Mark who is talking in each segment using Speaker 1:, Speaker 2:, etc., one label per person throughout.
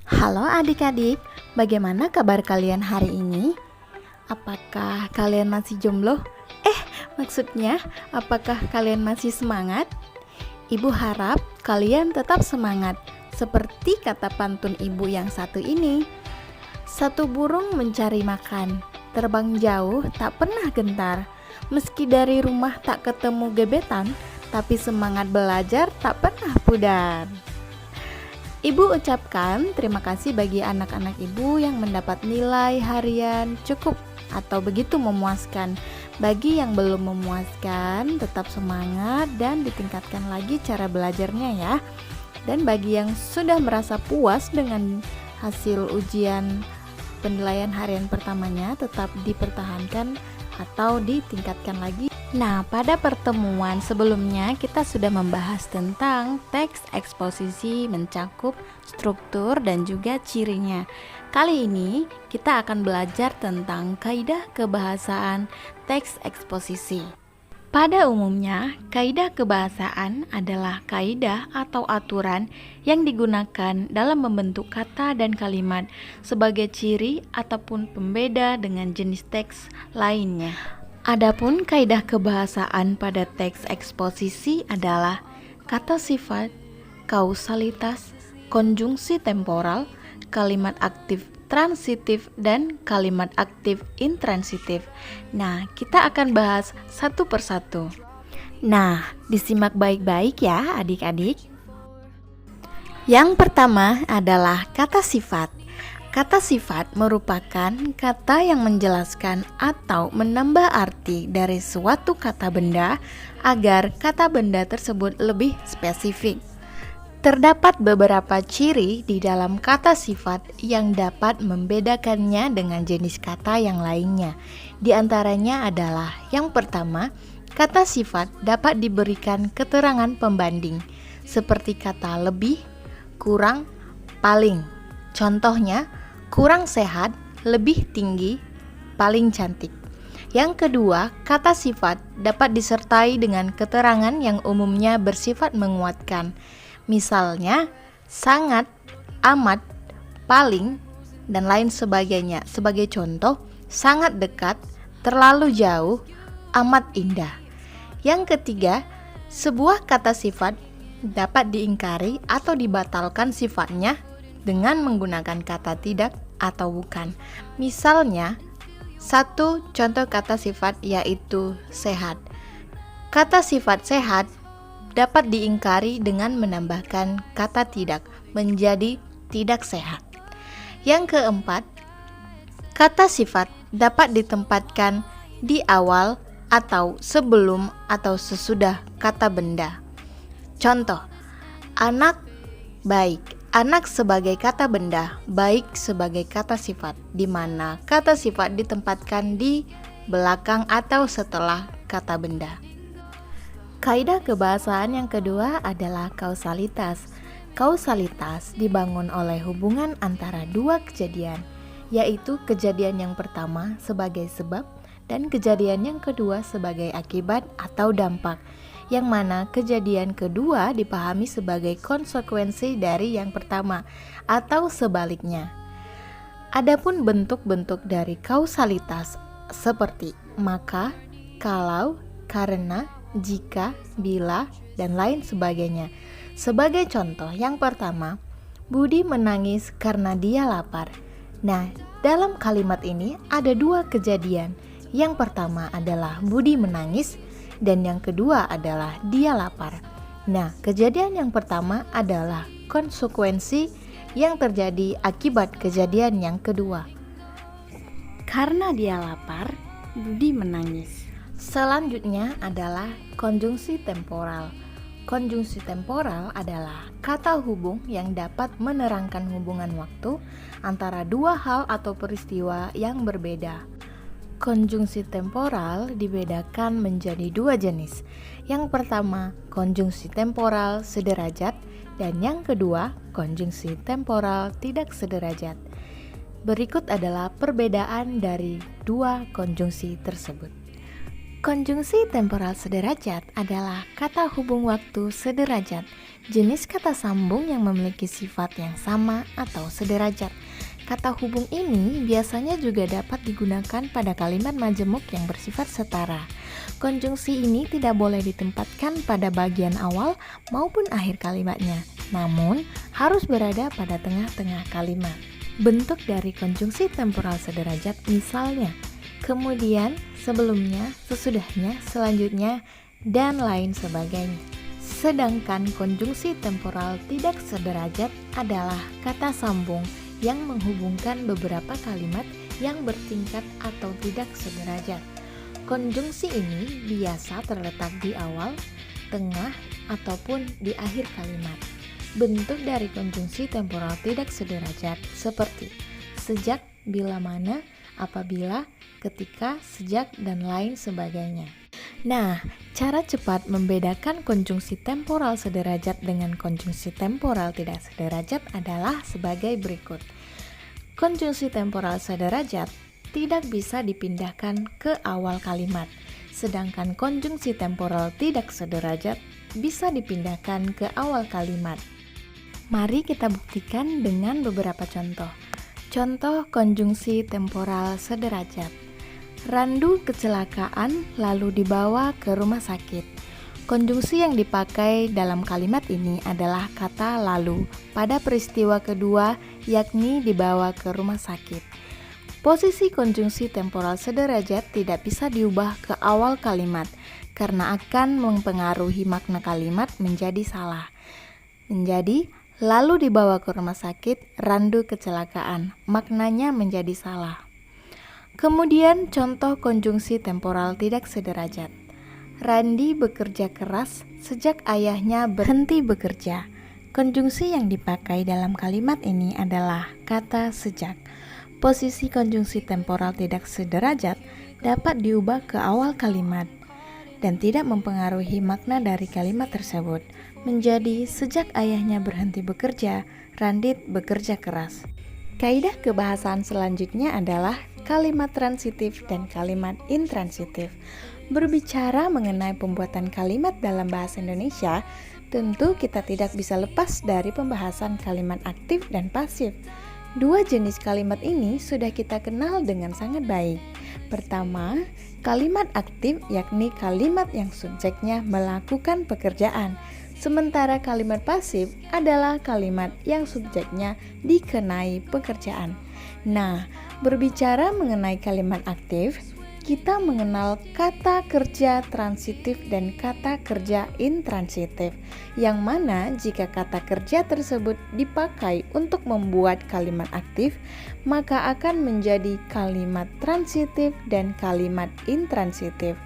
Speaker 1: Halo adik-adik, bagaimana kabar kalian hari ini? Apakah kalian masih jomblo? Maksudnya, apakah kalian masih semangat? Ibu harap kalian tetap semangat, seperti kata pantun ibu yang satu ini. Satu burung mencari makan, terbang jauh tak pernah gentar. Meski dari rumah tak ketemu gebetan, tapi semangat belajar tak pernah pudar. Ibu ucapkan terima kasih bagi anak-anak ibu yang mendapat nilai harian cukup atau begitu memuaskan. Bagi yang belum memuaskan, tetap semangat dan ditingkatkan lagi cara belajarnya ya. Dan bagi yang sudah merasa puas dengan hasil ujian penilaian harian pertamanya, tetap dipertahankan atau ditingkatkan lagi. Nah, pada pertemuan sebelumnya kita sudah membahas tentang teks eksposisi mencakup struktur dan juga cirinya. Kali ini kita akan belajar tentang kaidah kebahasaan teks eksposisi. Pada umumnya, kaidah kebahasaan adalah kaidah atau aturan yang digunakan dalam membentuk kata dan kalimat sebagai ciri ataupun pembeda dengan jenis teks lainnya. Adapun kaidah kebahasaan pada teks eksposisi adalah kata sifat, kausalitas, konjungsi temporal, kalimat aktif transitif, dan kalimat aktif intransitif. Nah, kita akan bahas satu persatu. Nah, disimak baik-baik ya adik-adik. Yang pertama adalah kata sifat. Kata sifat merupakan kata yang menjelaskan atau menambah arti dari suatu kata benda agar kata benda tersebut lebih spesifik. Terdapat beberapa ciri di dalam kata sifat yang dapat membedakannya dengan jenis kata yang lainnya. Di antaranya adalah yang pertama, kata sifat dapat diberikan keterangan pembanding seperti kata lebih, kurang, paling. Contohnya, kurang sehat, lebih tinggi, paling cantik. Yang kedua, kata sifat dapat disertai dengan keterangan yang umumnya bersifat menguatkan. Misalnya, sangat, amat, paling, dan lain sebagainya. Sebagai contoh, sangat dekat, terlalu jauh, amat indah. Yang ketiga, sebuah kata sifat dapat diingkari atau dibatalkan sifatnya dengan menggunakan kata tidak atau bukan. Misalnya, satu contoh kata sifat yaitu sehat. Kata sifat sehat dapat diingkari dengan menambahkan kata tidak menjadi tidak sehat. Yang keempat, kata sifat dapat ditempatkan di awal atau sebelum atau sesudah kata benda. Contoh, anak, baik. Anak sebagai kata benda, baik sebagai kata sifat, di mana kata sifat ditempatkan di belakang atau setelah kata benda. Kaidah kebahasaan yang kedua adalah kausalitas. Kausalitas dibangun oleh hubungan antara dua kejadian, yaitu kejadian yang pertama sebagai sebab dan kejadian yang kedua sebagai akibat atau dampak, yang mana kejadian kedua dipahami sebagai konsekuensi dari yang pertama atau sebaliknya. Adapun bentuk-bentuk dari kausalitas seperti maka, kalau, karena, jika, bila, dan lain sebagainya. Sebagai contoh, yang pertama, Budi menangis karena dia lapar. Nah, dalam kalimat ini ada dua kejadian. Yang pertama adalah Budi menangis, dan yang kedua adalah dia lapar. Nah, kejadian yang pertama adalah konsekuensi yang terjadi akibat kejadian yang kedua. Karena dia lapar, Budi menangis. Selanjutnya adalah konjungsi temporal. Konjungsi temporal adalah kata hubung yang dapat menerangkan hubungan waktu antara dua hal atau peristiwa yang berbeda. Konjungsi temporal dibedakan menjadi dua jenis. Yang pertama, konjungsi temporal sederajat, dan yang kedua, konjungsi temporal tidak sederajat. Berikut adalah perbedaan dari dua konjungsi tersebut. Konjungsi temporal sederajat adalah kata hubung waktu sederajat, jenis kata sambung yang memiliki sifat yang sama atau sederajat. Kata hubung ini biasanya juga dapat digunakan pada kalimat majemuk yang bersifat setara. Konjungsi ini tidak boleh ditempatkan pada bagian awal maupun akhir kalimatnya, namun harus berada pada tengah-tengah kalimat. Bentuk dari konjungsi temporal sederajat misalnya kemudian, sebelumnya, sesudahnya, selanjutnya, dan lain sebagainya. Sedangkan konjungsi temporal tidak sederajat adalah kata sambung yang menghubungkan beberapa kalimat yang bertingkat atau tidak sederajat. Konjungsi ini biasa terletak di awal, tengah, ataupun di akhir kalimat. Bentuk dari konjungsi temporal tidak sederajat seperti sejak, bila mana, apabila, ketika, sejak, dan lain sebagainya. Nah, cara cepat membedakan konjungsi temporal sederajat dengan konjungsi temporal tidak sederajat adalah sebagai berikut. Konjungsi temporal sederajat tidak bisa dipindahkan ke awal kalimat, sedangkan konjungsi temporal tidak sederajat bisa dipindahkan ke awal kalimat. Mari kita buktikan dengan beberapa contoh. Contoh konjungsi temporal sederajat. Randu kecelakaan lalu dibawa ke rumah sakit. Konjungsi yang dipakai dalam kalimat ini adalah kata lalu pada peristiwa kedua, yakni dibawa ke rumah sakit. Posisi konjungsi temporal sederajat tidak bisa diubah ke awal kalimat karena akan mempengaruhi makna kalimat menjadi salah. Menjadi lalu dibawa ke rumah sakit, randu kecelakaan, maknanya menjadi salah. Kemudian contoh konjungsi temporal tidak sederajat. Randi bekerja keras sejak ayahnya berhenti bekerja. Konjungsi yang dipakai dalam kalimat ini adalah kata sejak. Posisi konjungsi temporal tidak sederajat dapat diubah ke awal kalimat dan tidak mempengaruhi makna dari kalimat tersebut. Menjadi sejak ayahnya berhenti bekerja, Randit bekerja keras. Kaidah kebahasaan selanjutnya adalah kalimat transitif dan kalimat intransitif. Berbicara mengenai pembuatan kalimat dalam bahasa Indonesia, tentu kita tidak bisa lepas dari pembahasan kalimat aktif dan pasif. Dua jenis kalimat ini sudah kita kenal dengan sangat baik. Pertama, kalimat aktif yakni kalimat yang subjeknya melakukan pekerjaan. Sementara kalimat pasif adalah kalimat yang subjeknya dikenai pekerjaan. Nah, berbicara mengenai kalimat aktif, kita mengenal kata kerja transitif dan kata kerja intransitif, yang mana jika kata kerja tersebut dipakai untuk membuat kalimat aktif, maka akan menjadi kalimat transitif dan kalimat intransitif.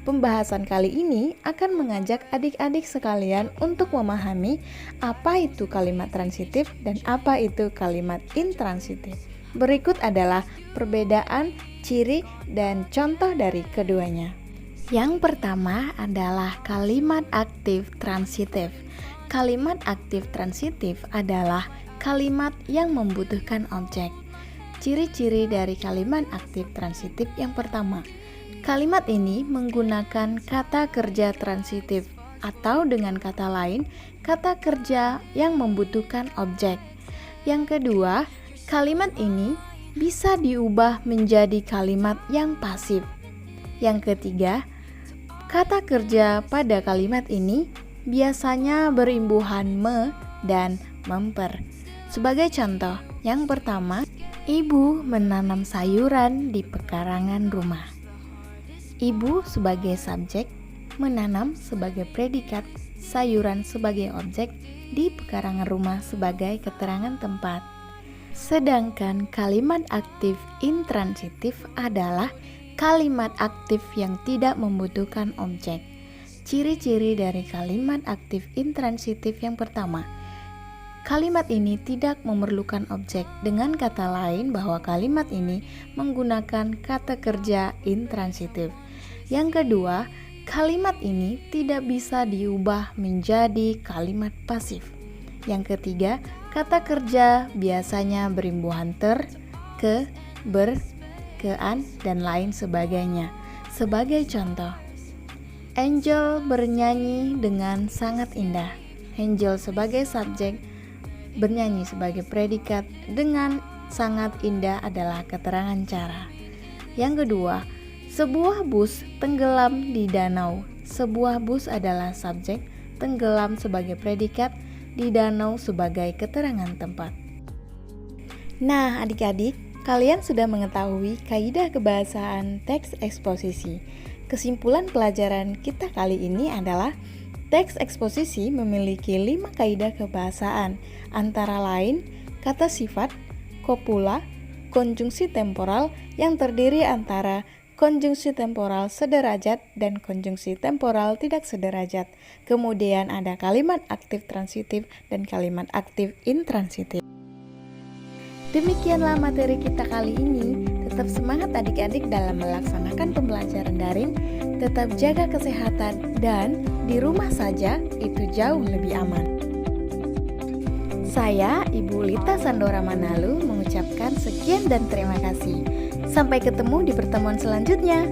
Speaker 1: Pembahasan kali ini akan mengajak adik-adik sekalian untuk memahami apa itu kalimat transitif dan apa itu kalimat intransitif. Berikut adalah perbedaan, ciri, dan contoh dari keduanya. Yang pertama adalah kalimat aktif transitif. Kalimat aktif transitif adalah kalimat yang membutuhkan objek. Ciri-ciri dari kalimat aktif transitif yang pertama, kalimat ini menggunakan kata kerja transitif atau dengan kata lain, kata kerja yang membutuhkan objek. Yang kedua, kalimat ini bisa diubah menjadi kalimat yang pasif. Yang ketiga, kata kerja pada kalimat ini biasanya berimbuhan me dan memper. Sebagai contoh, yang pertama, ibu menanam sayuran di pekarangan rumah. Ibu sebagai subjek, menanam sebagai predikat, sayuran sebagai objek, di pekarangan rumah sebagai keterangan tempat. Sedangkan kalimat aktif intransitif adalah kalimat aktif yang tidak membutuhkan objek. Ciri-ciri dari kalimat aktif intransitif yang pertama, kalimat ini tidak memerlukan objek. Dengan kata lain bahwa kalimat ini menggunakan kata kerja intransitif. Yang kedua, kalimat ini tidak bisa diubah menjadi kalimat pasif. Yang ketiga, kata kerja biasanya berimbuhan ter, ke, ber, kean, dan lain sebagainya. Sebagai contoh, Angel bernyanyi dengan sangat indah. Angel sebagai subjek, bernyanyi sebagai predikat dengan sangat indah adalah keterangan cara. Yang kedua, sebuah bus tenggelam di danau. Sebuah bus adalah subjek, tenggelam sebagai predikat, di danau sebagai keterangan tempat. Nah, adik-adik, kalian sudah mengetahui kaidah kebahasaan teks eksposisi. Kesimpulan pelajaran kita kali ini adalah teks eksposisi memiliki 5 kaidah kebahasaan, antara lain kata sifat, kopula, konjungsi temporal yang terdiri antara konjungsi temporal sederajat dan konjungsi temporal tidak sederajat. Kemudian ada kalimat aktif transitif dan kalimat aktif intransitif. Demikianlah materi kita kali ini. Tetap semangat adik-adik dalam melaksanakan pembelajaran daring. Tetap jaga kesehatan dan di rumah saja itu jauh lebih aman. Saya, Ibu Lita Sandora Manalu, mengucapkan sekian dan terima kasih. Sampai ketemu di pertemuan selanjutnya.